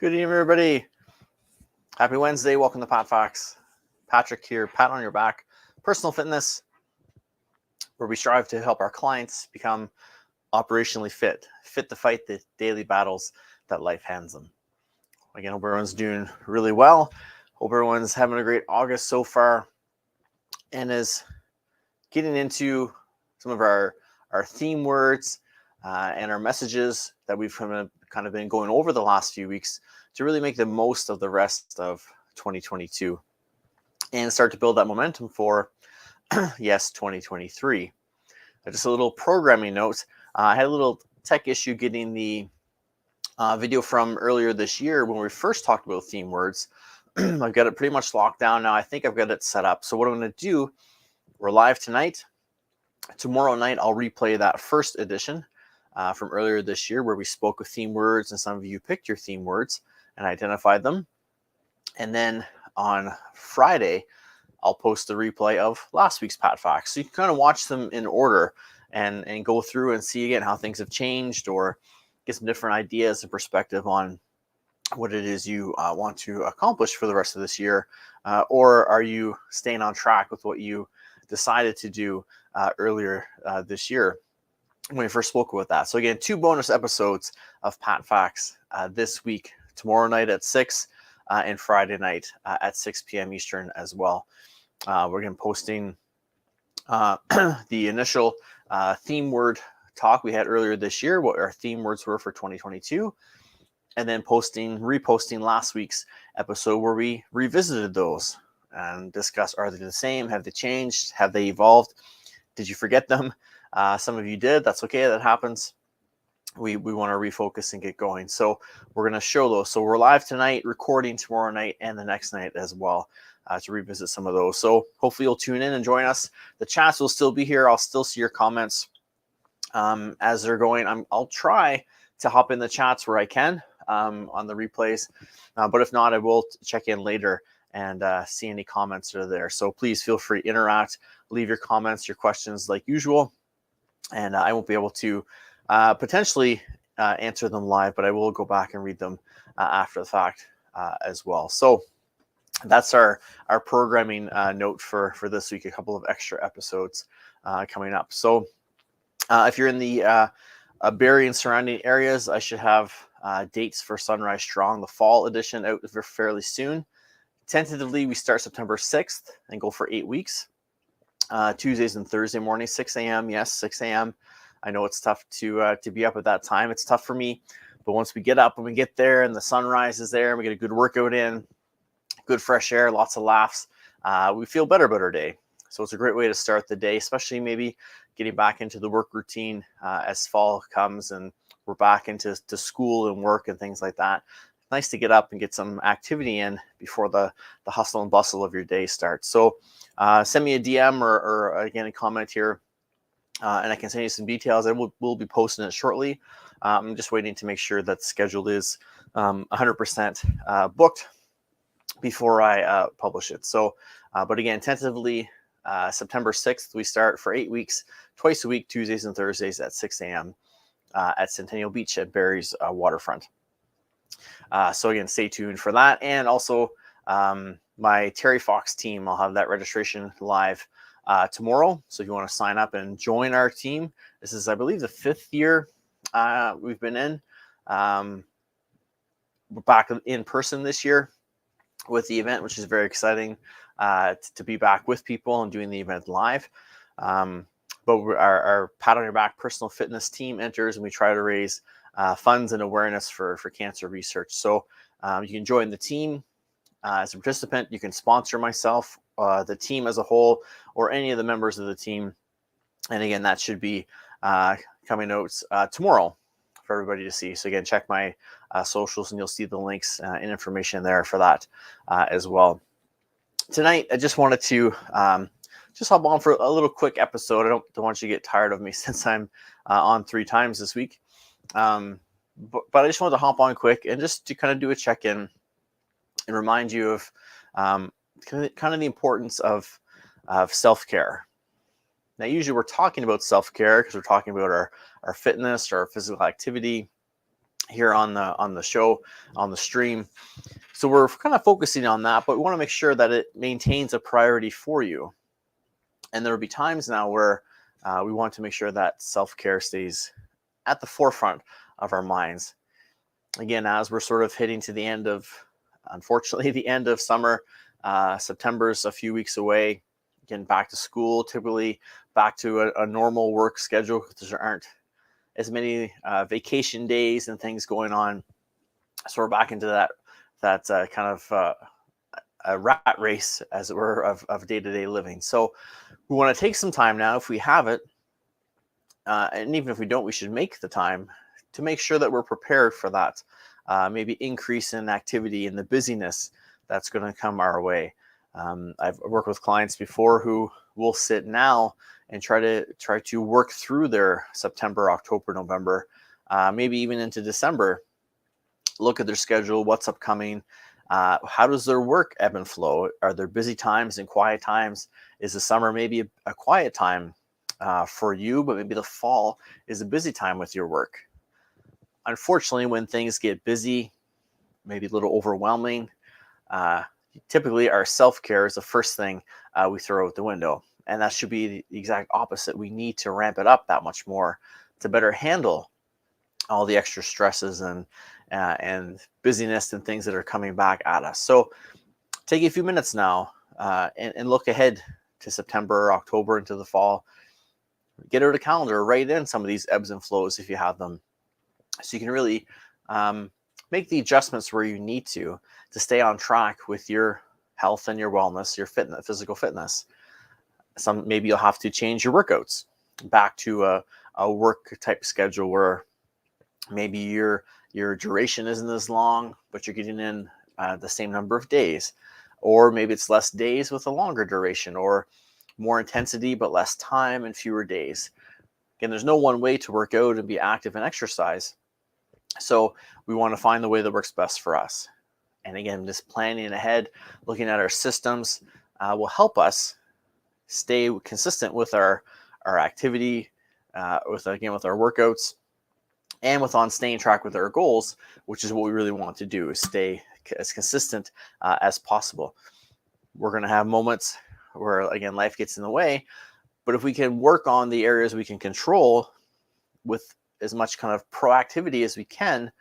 Good evening, everybody. Happy Wednesday. Welcome to PatFacts. Patrick here, pat on your back, personal fitness, where we strive to help our clients become operationally fit to fight the daily battles that life hands them. Again, hope everyone's doing really well. Hope everyone's having a great August so far and is getting into some of our theme words and our messages that we've kind of been going over the last few weeks to really make the most of the rest of 2022 and start to build that momentum for, yes, 2023. Just a little programming note. I had a little tech issue getting the video from earlier this year when we first talked about theme words. I've got it pretty much locked down now. I think I've got it set up. So what I'm going to do, we're live tonight. Tomorrow night, I'll replay that first edition from earlier this year where we spoke of theme words and some of you picked your theme words and identified them. And then on Friday, I'll post the replay of last week's PatFacts. So you can kind of watch them in order and go through and see again how things have changed or get some different ideas and perspective on what it is you want to accomplish for the rest of this year. Or are you staying on track with what you decided to do earlier this year when we first spoke about that? So again, 2 bonus episodes of PatFacts this week, tomorrow night at 6 and Friday night at 6 p.m. Eastern as well. We're going to be posting the initial theme word talk we had earlier this year, what our theme words were for 2022, and then reposting last week's episode where we revisited those and discussed, are they the same? Have they changed? Have they evolved? Did you forget them? Some of you did. That's okay. That happens. We want to refocus and get going. So we're going to show those. So we're live tonight, recording tomorrow night and the next night as well to revisit some of those. So hopefully you'll tune in and join us. The chats will still be here. I'll still see your comments as they're going. I'll try to hop in the chats where I can on the replays. But if not, I will check in later and see any comments that are there. So please feel free to interact, leave your comments, your questions like usual. And I won't be able to potentially answer them live, but I will go back and read them after the fact as well. So that's our programming note for this week, a couple of extra episodes coming up. So if you're in the Barrie and surrounding areas, I should have dates for Sunrise Strong, the fall edition, out fairly soon. Tentatively, we start September 6th and go for 8 weeks. Tuesdays and Thursday morning, 6 a.m. Yes, 6 a.m. I know it's tough to be up at that time. It's tough for me, but once we get up and we get there and the sunrise is there and we get a good workout in, good fresh air, lots of laughs, we feel better about our day. So it's a great way to start the day, especially maybe getting back into the work routine as fall comes and we're back into school and work and things like that. It's nice to get up and get some activity in before the hustle and bustle of your day starts. So send me a DM or again, a comment here. And I can send you some details. I will be posting it shortly. I'm just waiting to make sure that the schedule is 100% booked before I publish it. So, but again, tentatively, September 6th, we start for 8 weeks, twice a week, Tuesdays and Thursdays at 6 a.m. At Centennial Beach at Barrie's waterfront. So again, stay tuned for that. And also my Terry Fox team, I'll have that registration live tomorrow. So if you want to sign up and join our team, this is, I believe, the 5th year we've been in. We're back in person this year with the event, which is very exciting to be back with people and doing the event live. But our Pat on Your Back personal fitness team enters and we try to raise funds and awareness for cancer research. So you can join the team as a participant. You can sponsor myself, the team as a whole, or any of the members of the team. And again, that should be coming out tomorrow for everybody to see. So again, check my socials and you'll see the links and information there for that as well. Tonight, I just wanted to just hop on for a little quick episode. I don't want you to get tired of me since I'm on 3 times this week. But I just wanted to hop on quick and just to kind of do a check-in and remind you of kind of the importance of self-care. Now, usually we're talking about self-care because we're talking about our fitness or our physical activity. here on the show, on the stream. So we're kind of focusing on that, but we want to make sure that it maintains a priority for you. And there will be times now where we want to make sure that self-care stays at the forefront of our minds. Again, as we're sort of hitting to the end of, unfortunately, the end of summer, September's a few weeks away, getting back to school, typically back to a normal work schedule because there aren't as many vacation days and things going on. So we're back into that kind of a rat race, as it were, of day-to-day living. So we want to take some time now, if we have it, and even if we don't, we should make the time to make sure that we're prepared for that maybe increase in activity and the busyness that's going to come our way. I've worked with clients before who will sit now and try to work through their September, October, November, maybe even into December. Look at their schedule, what's upcoming, how does their work ebb and flow? Are there busy times and quiet times? Is the summer maybe a quiet time for you, but maybe the fall is a busy time with your work? Unfortunately, when things get busy, maybe a little overwhelming, typically our self-care is the first thing we throw out the window. And that should be the exact opposite. We need to ramp it up that much more to better handle all the extra stresses and busyness and things that are coming back at us. So take a few minutes now and look ahead to September, October, into the fall. Get out a calendar, write in some of these ebbs and flows if you have them, so you can really make the adjustments where you need to stay on track with your health and your wellness, your fitness, physical fitness. Maybe you'll have to change your workouts back to a work type schedule where maybe your duration isn't as long, but you're getting in the same number of days. Or maybe it's less days with a longer duration, or more intensity but less time and fewer days. Again, there's no one way to work out and be active and exercise. So we want to find the way that works best for us. And again, just planning ahead, looking at our systems will help us stay consistent with our activity, with our workouts, and on staying track with our goals, which is what we really want to do, is stay as consistent as possible. We're going to have moments where, again, life gets in the way, but if we can work on the areas we can control with as much kind of proactivity as we can,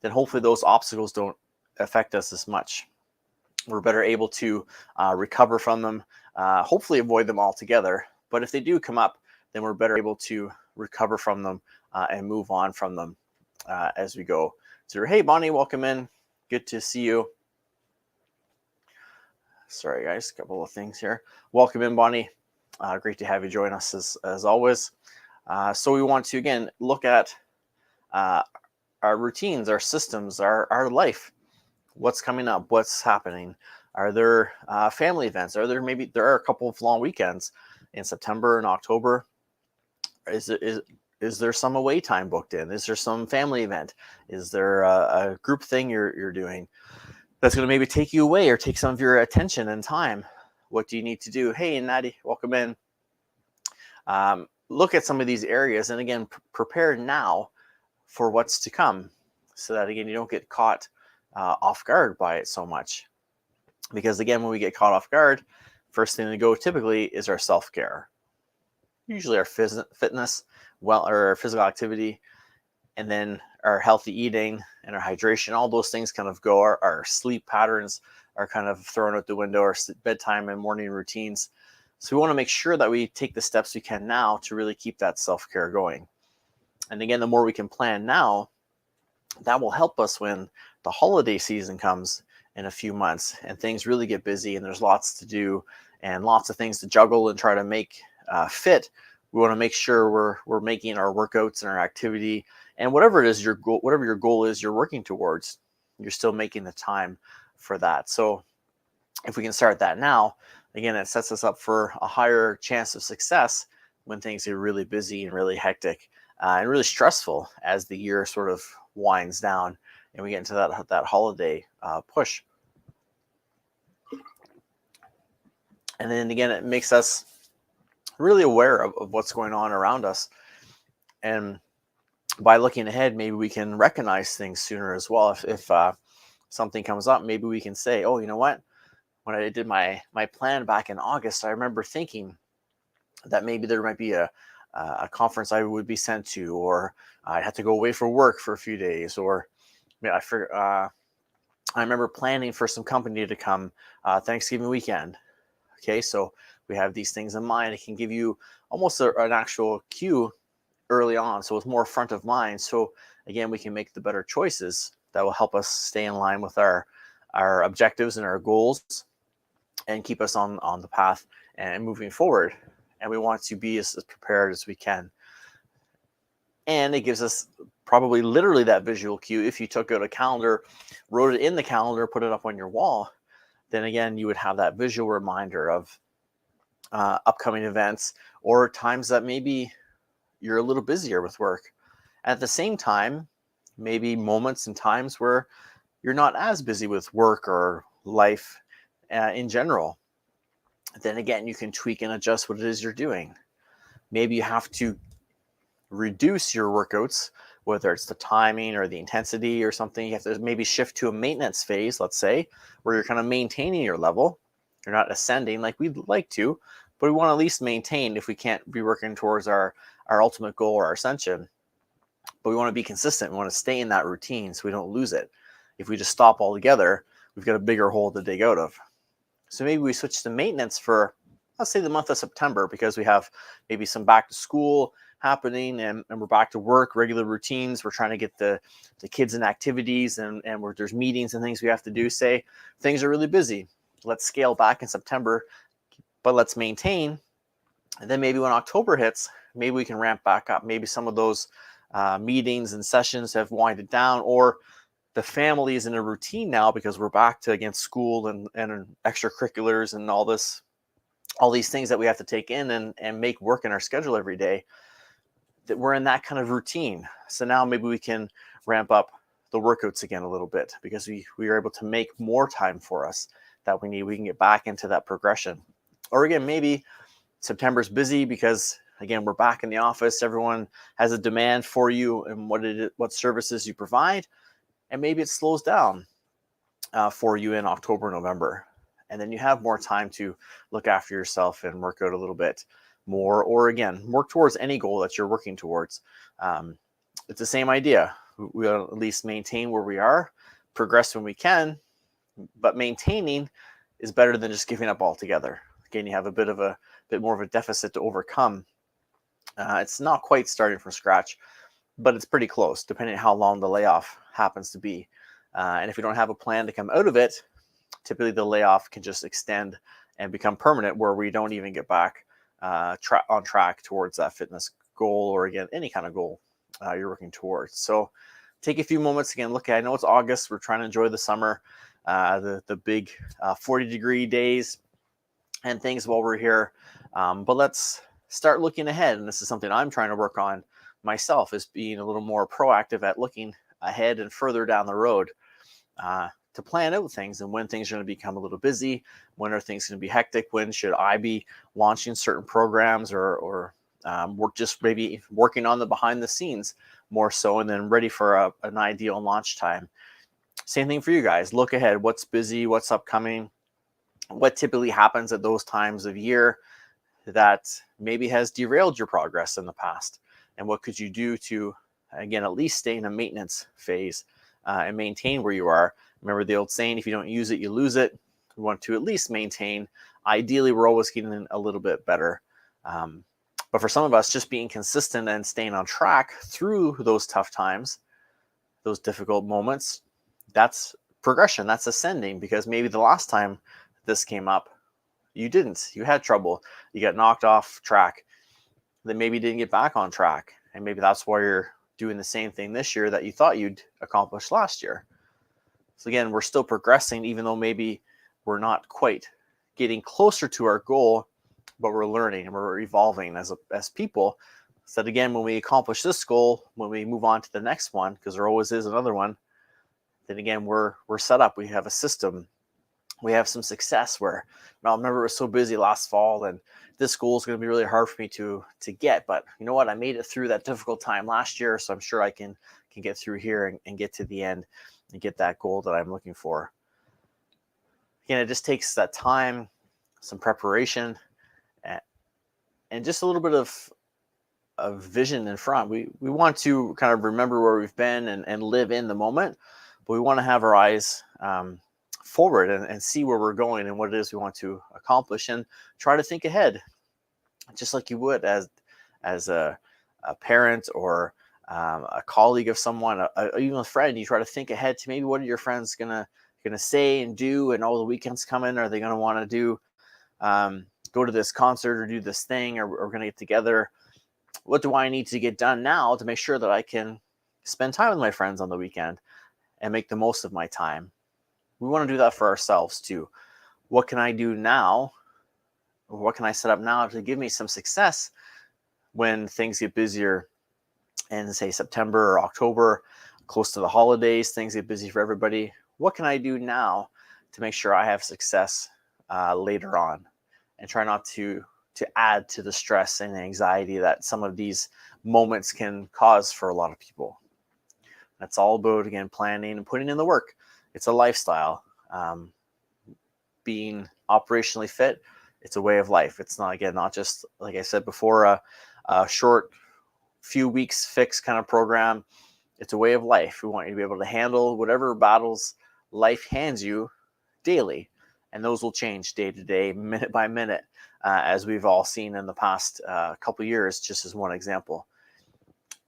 then hopefully those obstacles don't affect us as much. We're better able to recover from them, hopefully avoid them altogether. But if they do come up, then we're better able to recover from them and move on from them as we go. So, hey, Bonnie, welcome in. Good to see you. Sorry, guys, a couple of things here. Welcome in, Bonnie. Great to have you join us as always. So we want to, again, look at our routines, our systems, our life. What's coming up? What's happening? Are there family events? There are a couple of long weekends in September and October? Is there some away time booked in? Is there some family event? Is there a group thing you're doing that's going to maybe take you away or take some of your attention and time? What do you need to do? Hey, Natty, welcome in. Look at some of these areas, and again, prepare now for what's to come, so that, again, you don't get caught off guard by it so much. Because, again, when we get caught off guard, first thing to go typically is our self-care. Usually our fitness, or our physical activity, and then our healthy eating and our hydration. All those things kind of go. Our sleep patterns are kind of thrown out the window, our bedtime and morning routines. So we want to make sure that we take the steps we can now to really keep that self-care going. And again, the more we can plan now, that will help us when the holiday season comes in a few months and things really get busy and there's lots to do and lots of things to juggle and try to make fit. We want to make sure we're making our workouts and our activity, and whatever it is whatever your goal is you're working towards, you're still making the time for that. So if we can start that now, again, it sets us up for a higher chance of success when things are really busy and really hectic and really stressful as the year sort of winds down and we get into that holiday push. And then again, it makes us really aware of what's going on around us. And by looking ahead, maybe we can recognize things sooner as well. If something comes up, maybe we can say, oh, you know what? When I did my plan back in August, I remember thinking that maybe there might be a conference I would be sent to, or I had to go away for work for a few days, or I remember planning for some company to come Thanksgiving weekend. Okay, so we have these things in mind. It can give you almost an actual cue early on, so it's more front of mind. So again, we can make the better choices that will help us stay in line with our objectives and our goals, and keep us on the path and moving forward. And we want to be as prepared as we can. And it gives us probably literally that visual cue. If you took out a calendar, wrote it in the calendar, put it up on your wall, then again, you would have that visual reminder of upcoming events or times that maybe you're a little busier with work. At the same time, maybe moments and times where you're not as busy with work or life in general. Then again, you can tweak and adjust what it is you're doing. Maybe you have to reduce your workouts, whether it's the timing or the intensity or something. You have to maybe shift to a maintenance phase, let's say, where you're kind of maintaining your level. You're not ascending like we'd like to, but we want to at least maintain if we can't be working towards our ultimate goal or our ascension. But we want to be consistent. We want to stay in that routine so we don't lose it. If we just stop altogether, we've got a bigger hole to dig out of. So maybe we switch to maintenance for, let's say, the month of September, because we have maybe some back to school happening and we're back to work, regular routines. We're trying to get the kids in activities and there's meetings and things we have to do. Say things are really busy. Let's scale back in September, but let's maintain. And then maybe when October hits, maybe we can ramp back up. Maybe some of those meetings and sessions have winded down, or the family is in a routine now because we're back to, again, school and extracurriculars and all these things that we have to take in and make work in our schedule every day, that we're in that kind of routine. So now maybe we can ramp up the workouts again a little bit because we are able to make more time for us that we need. We can get back into that progression. Or again, maybe September's busy because, again, we're back in the office. Everyone has a demand for you and what services you provide. And maybe it slows down for you in October, November. And then you have more time to look after yourself and work out a little bit more, or again, work towards any goal that you're working towards. It's the same idea. We'll at least maintain where we are, progress when we can, but maintaining is better than just giving up altogether. Again, you have a bit more of a deficit to overcome. It's not quite starting from scratch, but it's pretty close, depending on how long the layoff happens to be. And if you don't have a plan to come out of it, typically the layoff can just extend and become permanent, where we don't even get back on track towards that fitness goal, or again, any kind of goal you're working towards. So take a few moments again. Look, I know it's August. We're trying to enjoy the summer, the big 40-degree days and things while we're here. But let's start looking ahead. And this is something I'm trying to work on myself, is being a little more proactive at looking ahead and further down the road to plan out things, and when things are going to become a little busy, when are things going to be hectic, when should I be launching certain programs, or work just maybe working on the behind the scenes more so, and then ready for an ideal launch time. Same thing for you guys. Look ahead. What's busy? What's upcoming? What typically happens at those times of year that maybe has derailed your progress in the past? And what could you do to, again, at least stay in a maintenance phase and maintain where you are? Remember the old saying, if you don't use it, you lose it. We want to at least maintain. Ideally, we're always getting a little bit better. But for some of us, just being consistent and staying on track through those tough times, those difficult moments, that's progression. That's ascending, because maybe the last time this came up, you had trouble. You got knocked off track. Then maybe you didn't get back on track. And maybe that's why you're doing the same thing this year that you thought you'd accomplish last year. So again, we're still progressing, even though maybe we're not quite getting closer to our goal, but we're learning and we're evolving as people. So that again, when we accomplish this goal, when we move on to the next one, because there always is another one, then again, we're set up. We have a system we have some success where, I remember it was so busy last fall, and this goal is going to be really hard for me to get. But you know what? I made it through that difficult time last year, so I'm sure I can get through here and get to the end and get that goal that I'm looking for. Again, it just takes that time, some preparation, and just a little bit of vision in front. We want to kind of remember where we've been and live in the moment, but we want to have our eyes forward and see where we're going and what it is we want to accomplish, and try to think ahead, just like you would as a parent or a colleague of someone, even a friend. You try to think ahead to maybe what are your friends gonna say and do, and all the weekends coming, are they gonna want to do go to this concert or do this thing, or we're gonna get together? What do I need to get done now to make sure that I can spend time with my friends on the weekend and make the most of my time? We want to do that for ourselves too. What can I do now? What can I set up now to give me some success when things get busier in, say, September or October, close to the holidays, things get busy for everybody? What can I do now to make sure I have success later on, and try not to add to the stress and anxiety that some of these moments can cause for a lot of people? That's all about, again, planning and putting in the work. It's a lifestyle. Being operationally fit, it's a way of life. It's not, again, not just, like I said before, a short few weeks fix kind of program. It's a way of life. We want you to be able to handle whatever battles life hands you daily, and those will change day to day, minute by minute, as we've all seen in the past couple of years, just as one example.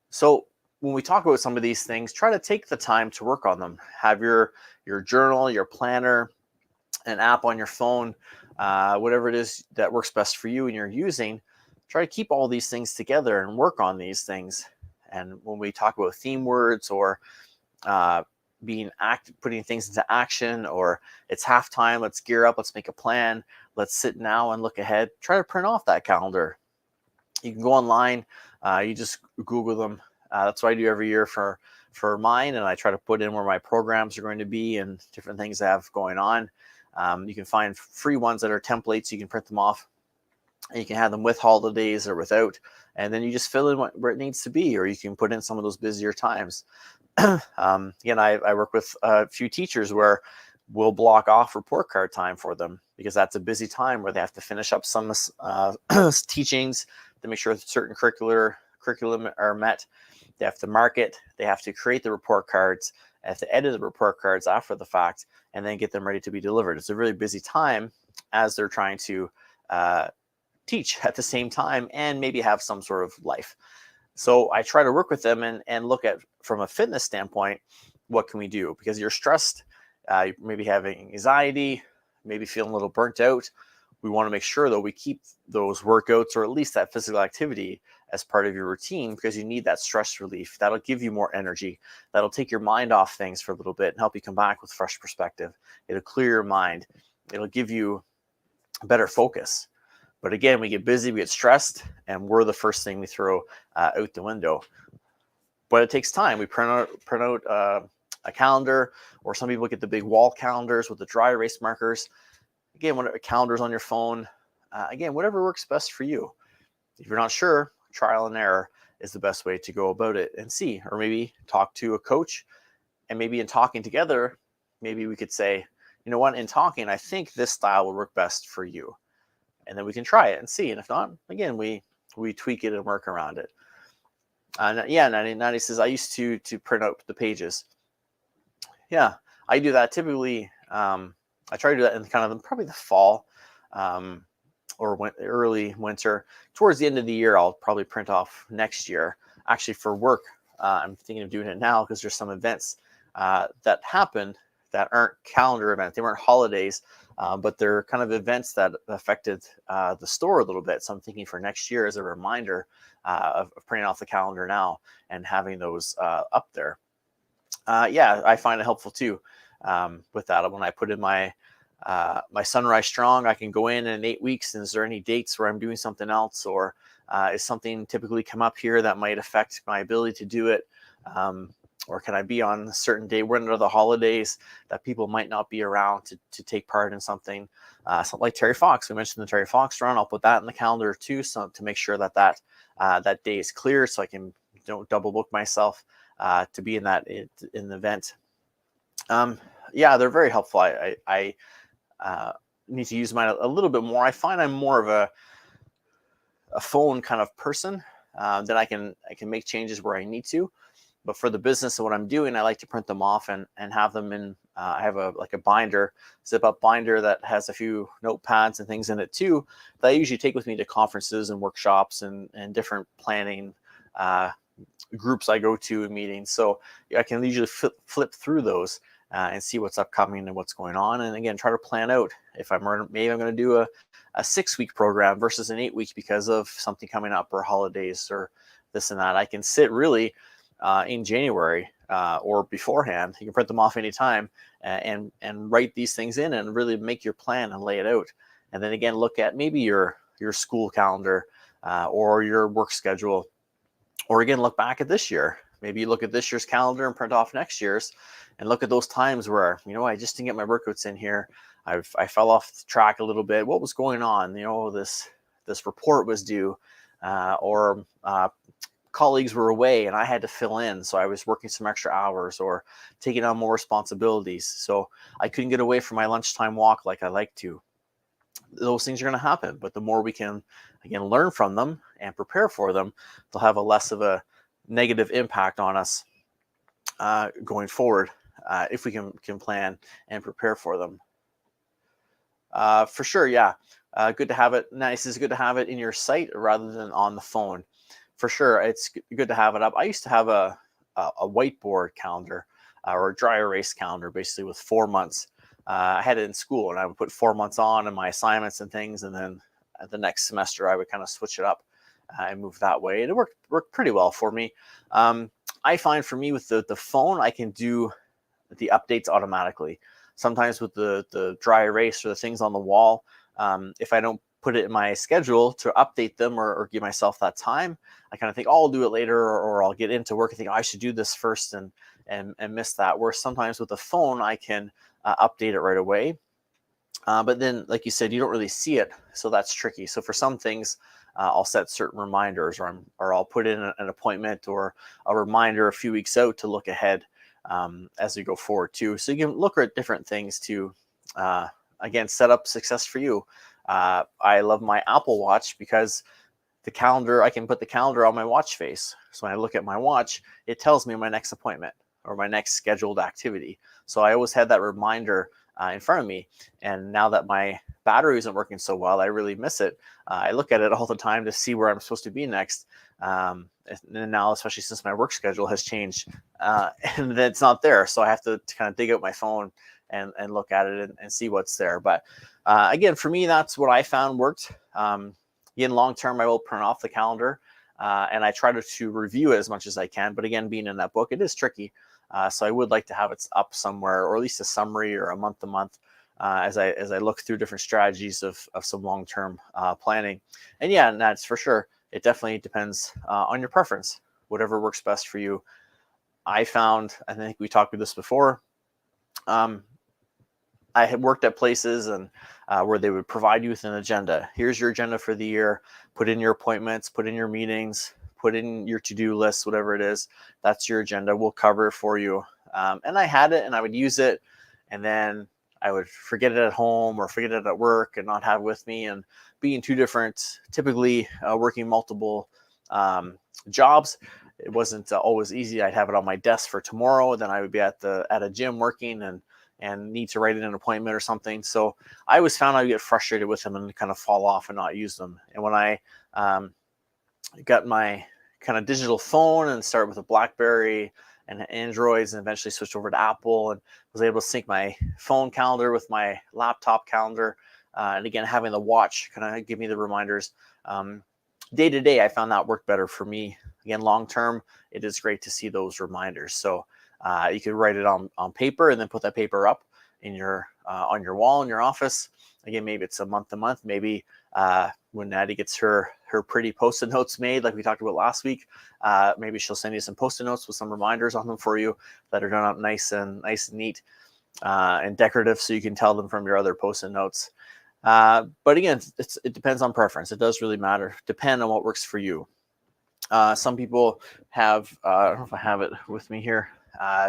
So when we talk about some of these things, try to take the time to work on them. Have your journal, your planner, an app on your phone, whatever it is that works best for you and you're using. Try to keep all these things together and work on these things. And when we talk about theme words, or putting things into action, or it's halftime, let's gear up, let's make a plan, let's sit now and look ahead, try to print off that calendar. You can go online, you just Google them. That's what I do every year for mine, and I try to put in where my programs are going to be and different things I have going on. You can find free ones that are templates. You can print them off, and you can have them with holidays or without, and then you just fill in where it needs to be, or you can put in some of those busier times. Again, I work with a few teachers where we'll block off report card time for them, because that's a busy time where they have to finish up some teachings to make sure that certain curriculum are met. They have to mark it. They have to create the report cards. They have to edit the report cards after the fact, and then get them ready to be delivered. It's a really busy time as they're trying to teach at the same time and maybe have some sort of life. So I try to work with them and look at, from a fitness standpoint, what can we do? Because you're stressed, you maybe having anxiety, maybe feeling a little burnt out. We want to make sure, though, we keep those workouts, or at least that physical activity, as part of your routine, because you need that stress relief. That'll give you more energy. That'll take your mind off things for a little bit and help you come back with fresh perspective. It'll clear your mind. It'll give you better focus. But again, we get busy, we get stressed, and we're the first thing we throw out the window. But it takes time. We print out a calendar, or some people get the big wall calendars with the dry erase markers. Again, calendars on your phone. Again, whatever works best for you. If you're not sure, trial and error is the best way to go about it and see. Or maybe talk to a coach, and maybe in talking together, maybe we could say, you know what, in talking, I think this style will work best for you. And then we can try it and see. And if not, again, we tweak it and work around it. 90 says, I used to print out the pages. Yeah, I do that typically. I try to do that in kind of probably the fall, or early winter. Towards the end of the year, I'll probably print off next year. Actually, for work, I'm thinking of doing it now, because there's some events that happen that aren't calendar events. They weren't holidays, but they're kind of events that affected the store a little bit. So I'm thinking for next year, as a reminder of printing off the calendar now and having those up there. I find it helpful too with that. When I put in my Sunrise Strong, I can go in 8 weeks, and is there any dates where I'm doing something else, or is something typically come up here that might affect my ability to do it? Or can I be on a certain day when are the holidays that people might not be around to take part in something? Something like Terry Fox. We mentioned the Terry Fox run. I'll put that in the calendar too, so to make sure that that day is clear, so I can don't double book myself to be in the event. Yeah, they're very helpful. I need to use mine a little bit more. I find I'm more of a phone kind of person. That I can make changes where I need to. But for the business of what I'm doing, I like to print them off and have them in. I have a binder, zip up binder that has a few notepads and things in it too, that I usually take with me to conferences and workshops and different planning groups I go to and meetings. So I can usually flip through those and see what's upcoming and what's going on. And again, try to plan out if maybe I'm going to do a 6-week program versus an 8-week because of something coming up or holidays or this and that. I can sit really in January or beforehand. You can print them off anytime and write these things in and really make your plan and lay it out. And then again, look at maybe your school calendar or your work schedule, or again, look back at this year. Maybe you look at this year's calendar and print off next year's and look at those times where, I just didn't get my workouts in here. I fell off the track a little bit. What was going on? This report was due or colleagues were away and I had to fill in. So I was working some extra hours or taking on more responsibilities. So I couldn't get away from my lunchtime walk like I like to. Those things are going to happen. But the more we can, again, learn from them and prepare for them, they'll have a less of a negative impact on us going forward if we can plan and prepare for them. For sure, yeah. Good to have it. Nice. It's good to have it in your site rather than on the phone. For sure, it's good to have it up. I used to have a whiteboard calendar or a dry erase calendar, basically with 4 months. I had it in school, and I would put 4 months on and my assignments and things, and then the next semester I would kind of switch it up and move that way, and it worked pretty well for me. I find for me with the phone, I can do the updates automatically. Sometimes with the dry erase or the things on the wall, if I don't put it in my schedule to update them or give myself that time, I kind of think, I'll do it later, or I'll get into work and think, I should do this first and miss that. Where sometimes with the phone, I can update it right away. But then, like you said, you don't really see it. So that's tricky. So for some things, I'll set certain reminders or I'll put in an appointment or a reminder a few weeks out to look ahead as we go forward too. So you can look at different things to, again, set up success for you. I love my Apple Watch because the calendar, I can put the calendar on my watch face. So when I look at my watch, it tells me my next appointment or my next scheduled activity. So I always had that reminder in front of me. And now that my battery isn't working so well, I really miss it. I look at it all the time to see where I'm supposed to be next. And now, especially since my work schedule has changed and it's not there. So I have to kind of dig out my phone and look at it and see what's there. But again, for me, that's what I found worked. In long term, I will print off the calendar and I try to review it as much as I can. But again, being in that book, it is tricky. So I would like to have it up somewhere, or at least a summary or a month-to-month as I look through different strategies of some long-term planning. And yeah, and that's for sure. It definitely depends on your preference, whatever works best for you. I found, I think we talked about this before, I had worked at places and where they would provide you with an agenda. Here's your agenda for the year. Put in your appointments, put in your meetings, put in your to-do list, whatever it is. That's your agenda. We'll cover it for you. And I had it and I would use it. And then I would forget it at home or forget it at work and not have it with me. And being two different, typically working multiple jobs, it wasn't always easy. I'd have it on my desk for tomorrow. Then I would be at a gym working and need to write in an appointment or something. So I always found I would get frustrated with them and kind of fall off and not use them. And when I got my kind of digital phone and started with a BlackBerry and Androids and eventually switched over to Apple and was able to sync my phone calendar with my laptop calendar. And again, having the watch kind of give me the reminders. Day to day, I found that worked better for me. Again, long term, it is great to see those reminders. So you could write it on paper and then put that paper up in your on your wall in your office. Again, maybe it's a month to month. Maybe when Natty gets her her pretty post-it notes made like we talked about last week. Maybe she'll send you some post-it notes with some reminders on them for you that are done up nice and neat and decorative, so you can tell them from your other post-it notes. But again, it depends on preference. It does really matter. Depend on what works for you. Some people have, I don't know if I have it with me here,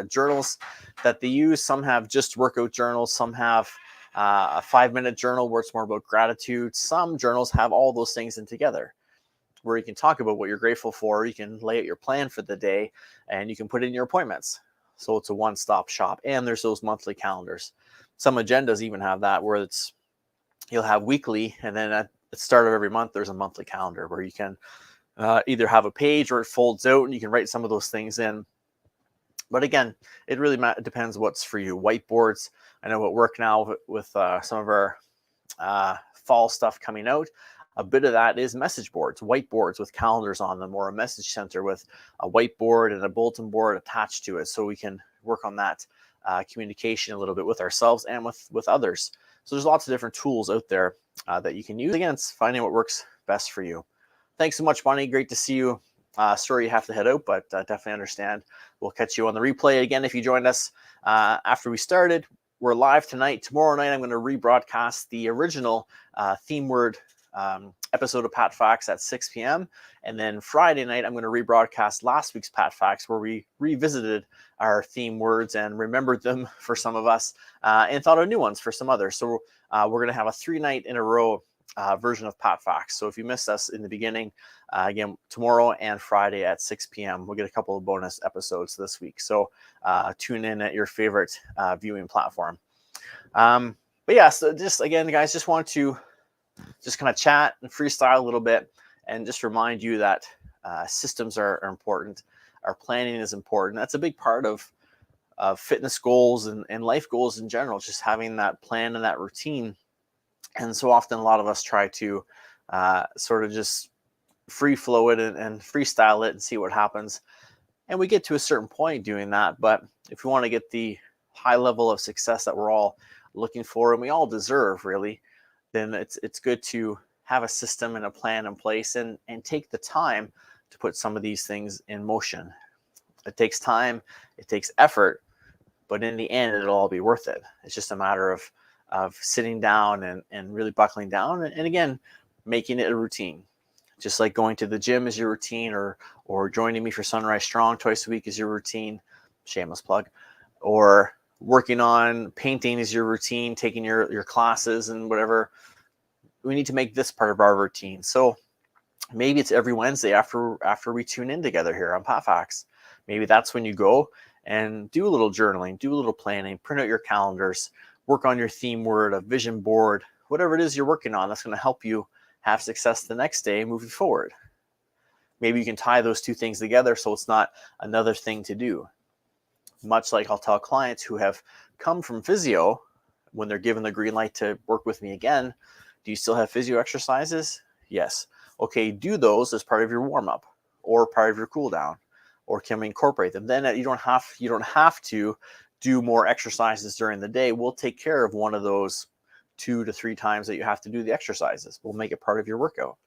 journals that they use. Some have just workout journals. Some have a 5-minute journal where it's more about gratitude. Some journals have all those things in together, where you can talk about what you're grateful for. You can lay out your plan for the day, and you can put in your appointments. So it's a one-stop shop. And there's those monthly calendars. Some agendas even have that, where you'll have weekly, and then at the start of every month, there's a monthly calendar where you can either have a page or it folds out and you can write some of those things in. But again, it really depends what's for you. Whiteboards, I know at work now with some of our fall stuff coming out, a bit of that is message boards, whiteboards with calendars on them, or a message center with a whiteboard and a bulletin board attached to it, so we can work on that communication a little bit with ourselves and with others. So there's lots of different tools out there that you can use. Again, it's finding what works best for you. Thanks so much, Bonnie. Great to see you. Sorry you have to head out, but definitely understand. We'll catch you on the replay again if you joined us after we started. We're live tonight. Tomorrow night, I'm going to rebroadcast the original theme word episode of PatFacts at 6 p.m. And then Friday night, I'm going to rebroadcast last week's PatFacts, where we revisited our theme words and remembered them for some of us and thought of new ones for some others. So we're going to have a 3-night in a row version of PatFacts. So if you missed us in the beginning, again, tomorrow and Friday at 6 p.m., we'll get a couple of bonus episodes this week. So tune in at your favorite viewing platform. But yeah, so just again, guys, just want to just kind of chat and freestyle a little bit and just remind you that systems are important. Our planning is important. That's a big part of fitness goals and life goals in general, just having that plan and that routine. And so often a lot of us try to sort of just free flow it and freestyle it and see what happens. And we get to a certain point doing that. But if we want to get the high level of success that we're all looking for and we all deserve, really, then it's good to have a system and a plan in place and take the time to put some of these things in motion. It takes time, it takes effort, but in the end, it'll all be worth it. It's just a matter of sitting down and really buckling down and again, making it a routine. Just like going to the gym is your routine, or joining me for Sunrise Strong twice a week is your routine, shameless plug, or working on painting is your routine, taking your classes and whatever. We need to make this part of our routine. So maybe it's every Wednesday after we tune in together here on PatFacts. Maybe that's when you go and do a little journaling, do a little planning, print out your calendars, work on your theme word, a vision board, whatever it is you're working on that's going to help you have success the next day moving forward. Maybe you can tie those two things together so it's not another thing to do. Much like I'll tell clients who have come from physio, when they're given the green light to work with me again, do you still have physio exercises? Yes. Okay, do those as part of your warm-up or part of your cool down, or can we incorporate them? Then you don't have to do more exercises during the day. We'll take care of one of those 2 to 3 times that you have to do the exercises. We'll make it part of your workout.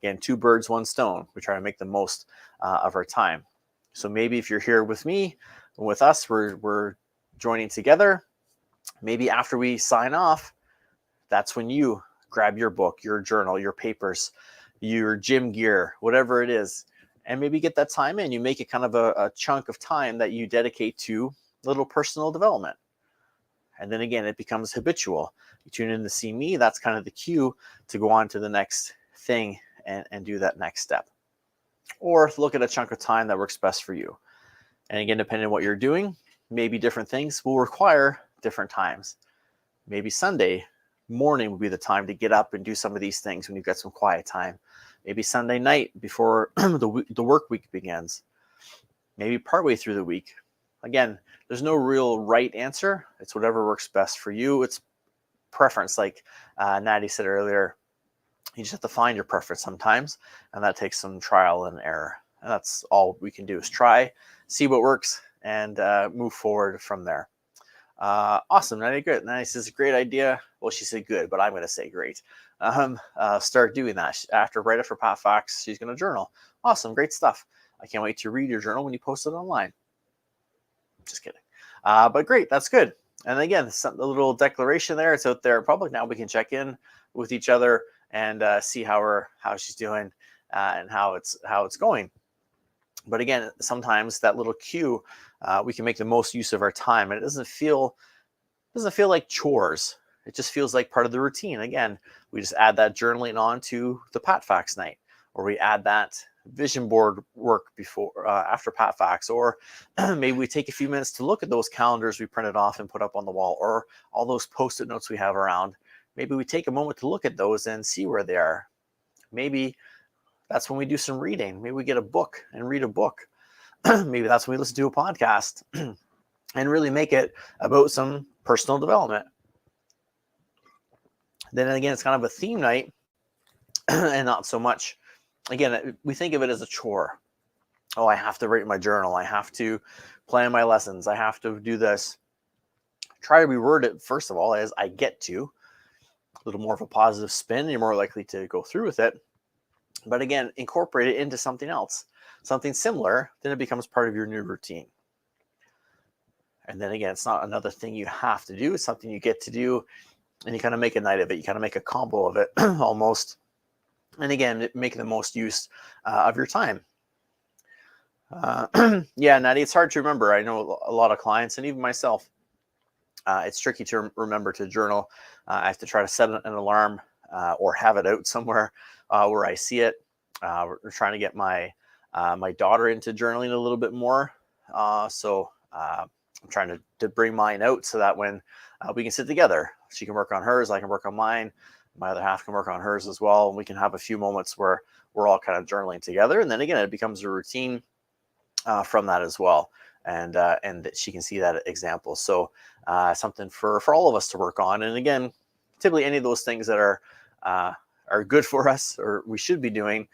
Again, 2 birds, 1 stone. We try to make the most of our time. So maybe if you're here with me, with us, we're joining together. Maybe after we sign off, that's when you grab your book, your journal, your papers, your gym gear, whatever it is, and maybe get that time in. You make it kind of a chunk of time that you dedicate to little personal development. And then again, it becomes habitual. You tune in to see me, that's kind of the cue to go on to the next thing and do that next step. Or look at a chunk of time that works best for you. And again, depending on what you're doing, maybe different things will require different times. Maybe Sunday morning will be the time to get up and do some of these things when you've got some quiet time. Maybe Sunday night before the work week begins. Maybe partway through the week. Again, there's no real right answer. It's whatever works best for you. It's preference. Like Natty said earlier, you just have to find your preference sometimes, and that takes some trial and error. And that's all we can do is try, see what works, and move forward from there. Awesome, Natty, good. Natty says, great idea. Well, she said good, but I'm going to say great. start doing that. Right after PatFacts, she's going to journal. Awesome, great stuff. I can't wait to read your journal when you post it online. Just kidding. But great, that's good. And again, a little declaration there. It's out there in public now. We can check in with each other and see how she's doing and how it's going. But again, sometimes that little cue, we can make the most use of our time, and it doesn't feel like chores. It just feels like part of the routine. Again, we just add that journaling on to the PatFacts night, or we add that vision board work before after PatFacts, or maybe we take a few minutes to look at those calendars we printed off and put up on the wall, or all those post-it notes we have around. Maybe we take a moment to look at those and see where they are. Maybe that's when we do some reading. Maybe we get a book and read a book. Maybe that's when we listen to a podcast and really make it about some personal development. Then again, it's kind of a theme night and not so much. Again, we think of it as a chore. Oh, I have to write my journal. I have to plan my lessons. I have to do this. Try to reword it, first of all, as I get to. A little more of a positive spin. You're more likely to go through with it. But again, incorporate it into something else, something similar. Then it becomes part of your new routine. And then again, it's not another thing you have to do. It's something you get to do. And you kind of make a night of it. You kind of make a combo of it almost. And again, make the most use of your time. Yeah, Natty, it's hard to remember. I know a lot of clients and even myself, it's tricky to remember to journal. I have to try to set an alarm or have it out somewhere where I see it. We're trying to get my daughter into journaling a little bit more. So I'm trying to bring mine out so that when we can sit together, she can work on hers, I can work on mine. My other half can work on hers as well. And we can have a few moments where we're all kind of journaling together. And then again, it becomes a routine from that as well. And she can see that example. So something for all of us to work on. And again, typically any of those things that are good for us or we should be doing,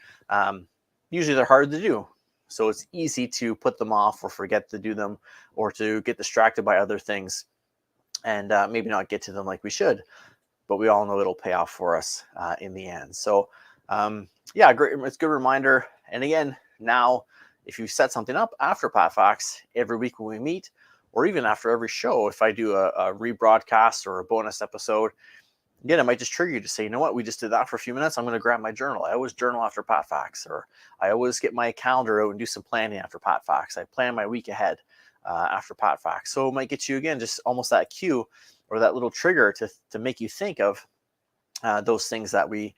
usually they're hard to do. So it's easy to put them off or forget to do them or to get distracted by other things and maybe not get to them like we should. But we all know it'll pay off for us in the end. So yeah, great. It's a good reminder. And again, now, if you set something up after PatFacts every week when we meet, or even after every show, if I do a rebroadcast or a bonus episode, again, it might just trigger you to say, you know what, we just did that for a few minutes. I'm going to grab my journal. I always journal after PatFacts, or I always get my calendar out and do some planning after PatFacts. I plan my week ahead after PatFacts. So it might get you, again, just almost that cue or that little trigger to make you think of those things that we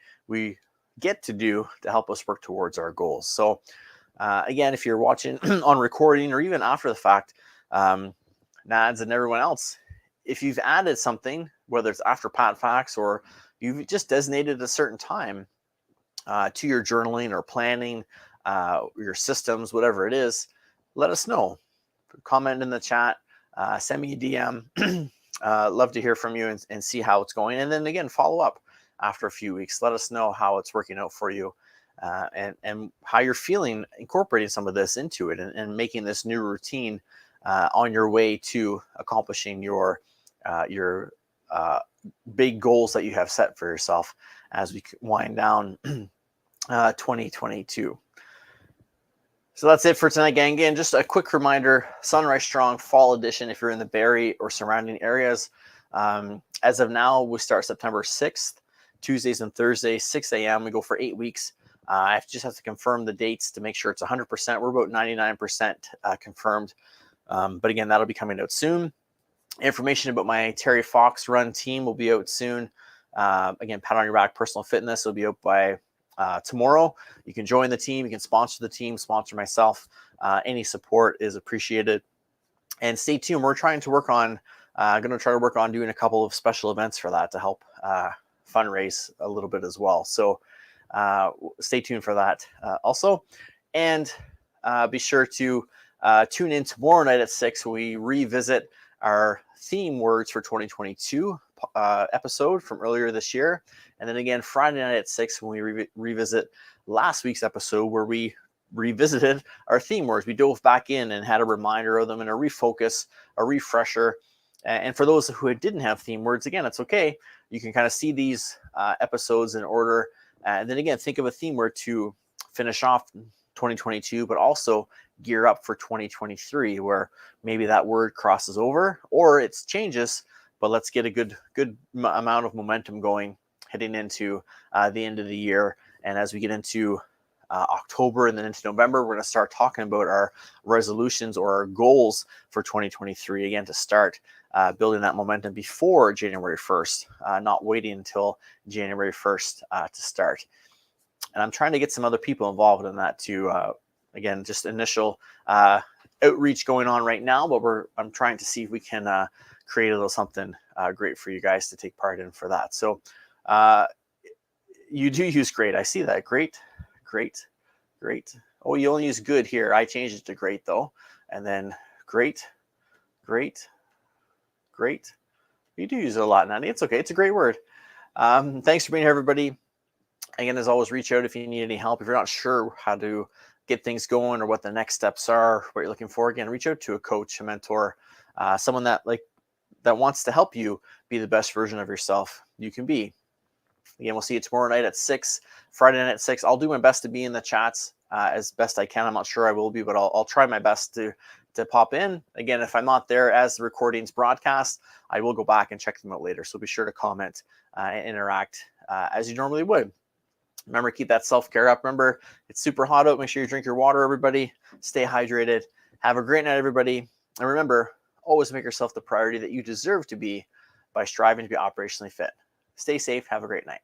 get to do to help us work towards our goals. So again, if you're watching on recording or even after the fact, Nads and everyone else, if you've added something, whether it's after PatFacts or you've just designated a certain time to your journaling or planning, your systems, whatever it is, let us know. Comment in the chat, send me a DM. Love to hear from you and see how it's going. And then again, follow up after a few weeks. Let us know how it's working out for you and how you're feeling incorporating some of this into it and making this new routine on your way to accomplishing your big goals that you have set for yourself as we wind down 2022. So that's it for tonight, gang. Again, just a quick reminder, Sunrise Strong Fall Edition, if you're in the Barrie or surrounding areas. As of now, we start September 6th, Tuesdays and Thursdays, 6 a.m. We go for 8 weeks. I just have to confirm the dates to make sure it's 100%. We're about 99% confirmed. But again, that'll be coming out soon. Information about my Terry Fox run team will be out soon. Again, Pat on Your Back Personal Fitness will be out by tomorrow. You can join the team. You can sponsor the team, sponsor myself. Any support is appreciated. And stay tuned. We're trying to work on, going to try to work on doing a couple of special events for that to help fundraise a little bit as well. So stay tuned for that also. And be sure to tune in tomorrow night at 6 when we revisit our theme words for 2022 episode from earlier this year. And then again, Friday night at 6 when we revisit last week's episode where we revisited our theme words. We dove back in and had a reminder of them and a refocus, a refresher, And for those who didn't have theme words, again, it's okay. You can kind of see these episodes in order. And then again, think of a theme word to finish off 2022, but also gear up for 2023, where maybe that word crosses over or it changes, but let's get a good amount of momentum going heading into the end of the year. And as we get into October and then into November, we're going to start talking about our resolutions or our goals for 2023, again, to start building that momentum before January 1st, not waiting until January 1st to start. And I'm trying to get some other people involved in that too. Again, just initial outreach going on right now, but I'm trying to see if we can create a little something great for you guys to take part in for that. So you do use great. I see that. Great. Oh, you only use good here. I changed it to great though. And then great. You do use it a lot, Natty. It's okay. It's a great word. Thanks for being here, everybody. Again, as always, reach out if you need any help. If you're not sure how to get things going or what the next steps are, what you're looking for, again, reach out to a coach, a mentor, someone that wants to help you be the best version of yourself you can be. Again, we'll see you tomorrow night at 6, Friday night at 6. I'll do my best to be in the chats as best I can. I'm not sure I will be, but I'll try my best to pop in. Again, if I'm not there as the recordings broadcast, I will go back and check them out later. So be sure to comment and interact as you normally would. Remember, keep that self-care up. Remember, it's super hot out. Make sure you drink your water, everybody. Stay hydrated. Have a great night, everybody. And remember, always make yourself the priority that you deserve to be by striving to be operationally fit. Stay safe. Have a great night.